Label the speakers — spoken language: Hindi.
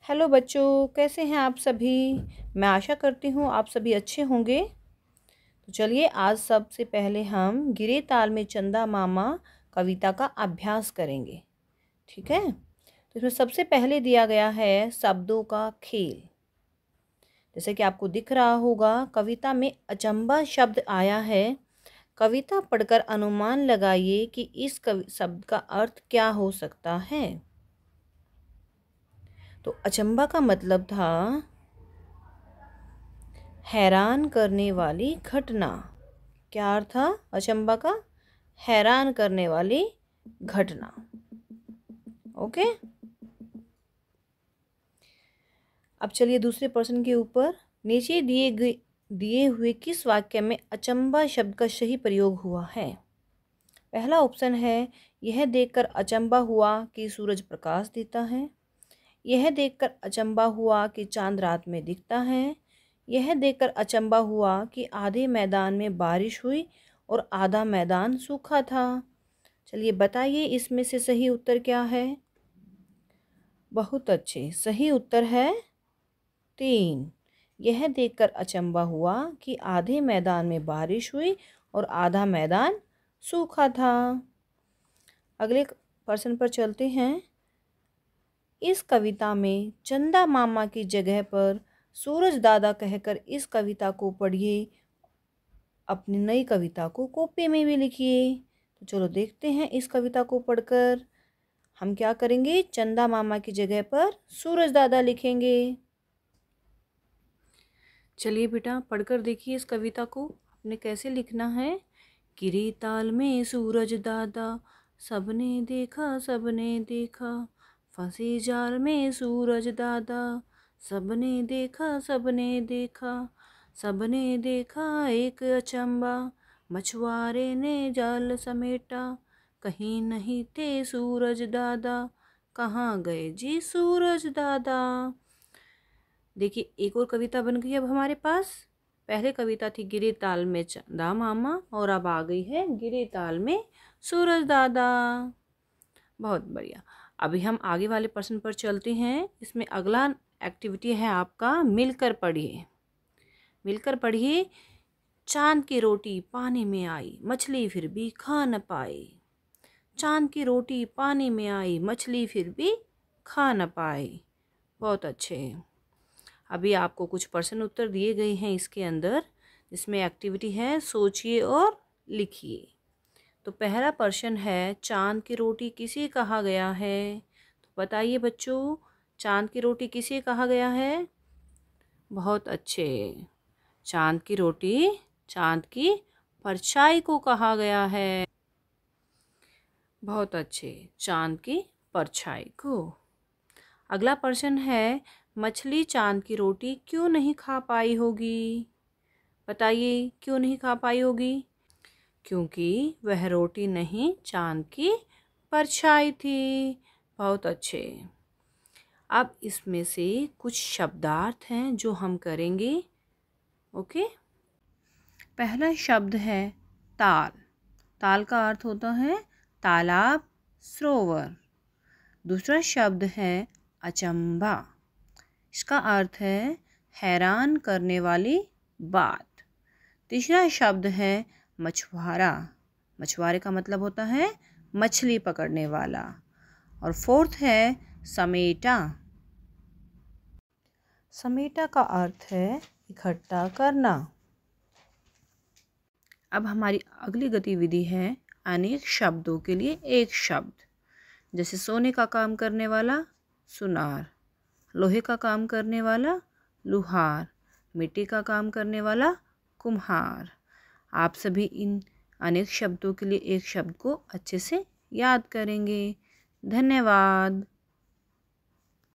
Speaker 1: हेलो बच्चों, कैसे हैं आप सभी। मैं आशा करती हूँ आप सभी अच्छे होंगे। तो चलिए आज सबसे पहले हम गिरे ताल में चंदा मामा कविता का अभ्यास करेंगे। ठीक है, तो इसमें सबसे पहले दिया गया है शब्दों का खेल। जैसे कि आपको दिख रहा होगा कविता में अचंबा शब्द आया है। कविता पढ़कर अनुमान लगाइए कि इस शब्द का अर्थ क्या हो सकता है। तो अचंबा का मतलब था हैरान करने वाली घटना। क्या अर्थ था अचंबा का? हैरान करने वाली घटना। ओके, अब चलिए दूसरे पर्सन के ऊपर। नीचे दिए हुए किस वाक्य में अचंबा शब्द का सही प्रयोग हुआ है? पहला ऑप्शन है, यह देखकर अचंबा हुआ कि सूरज प्रकाश देता है। यह देखकर अचंबा हुआ कि चांद रात में दिखता है। यह देखकर अचंबा हुआ कि आधे मैदान में बारिश हुई और आधा मैदान सूखा था। चलिए बताइए इसमें से सही उत्तर क्या है। बहुत अच्छे, सही उत्तर है 3। यह देखकर अचंबा हुआ कि आधे मैदान में बारिश हुई और आधा मैदान सूखा था। अगले प्रश्न पर चलते हैं। इस कविता में चंदा मामा की जगह पर सूरज दादा कहकर इस कविता को पढ़िए। अपनी नई कविता को कॉपी में भी लिखिए। तो चलो देखते हैं इस कविता को पढ़कर हम क्या करेंगे। चंदा मामा की जगह पर सूरज दादा लिखेंगे। चलिए बेटा पढ़कर देखिए इस कविता को आपने कैसे लिखना है। गिरे ताल में सूरज दादा, सबने देखा सबने देखा। फंसे जाल में सूरज दादा, सबने देखा सबने देखा। सबने देखा एक अचंबा, मछुआरे ने जाल समेटा। कहीं नहीं थे सूरज दादा, कहाँ गए जी सूरज दादा। देखिए एक और कविता बन गई अब हमारे पास। पहले कविता थी गिरे ताल में चंदा मामा और अब आ गई है गिरे ताल में सूरज दादा। बहुत बढ़िया। अभी हम आगे वाले प्रश्न पर चलते हैं। इसमें अगला एक्टिविटी है आपका मिलकर पढ़िए। मिलकर पढ़िए। चांद की रोटी पानी में आई, मछली फिर भी खा न पाई। चांद की रोटी पानी में आई, मछली फिर भी खा न पाई। बहुत अच्छे। अभी आपको कुछ प्रश्न उत्तर दिए गए हैं इसके अंदर, जिसमें एक्टिविटी है सोचिए और लिखिए। तो पहला प्रश्न है, चांद की रोटी किसे कहा गया है? तो बताइए बच्चों, चांद की रोटी किसे कहा गया है? बहुत अच्छे। चांद की रोटी चांद की परछाई को कहा गया है। बहुत अच्छे, चांद की परछाई को। अगला प्रश्न है, मछली चांद की रोटी क्यों नहीं खा पाई होगी? बताइए क्यों नहीं खा पाई होगी? क्योंकि वह रोटी नहीं चांद की परछाई थी। बहुत अच्छे। अब इसमें से कुछ शब्दार्थ हैं जो हम करेंगे। ओके, पहला शब्द है ताल। ताल का अर्थ होता है तालाब, सरोवर। दूसरा शब्द है अचंबा। इसका अर्थ है हैरान करने वाली बात। तीसरा शब्द है मछुआरा। मछुआरे का मतलब होता है मछली पकड़ने वाला। और फोर्थ है समेटा। समेटा का अर्थ है इकट्ठा करना। अब हमारी अगली गतिविधि है अनेक शब्दों के लिए एक शब्द। जैसे सोने का काम करने वाला सुनार, लोहे का काम करने वाला लुहार, मिट्टी का काम करने वाला कुम्हार। आप सभी इन अनेक शब्दों के लिए एक शब्द को अच्छे से याद करेंगे। धन्यवाद।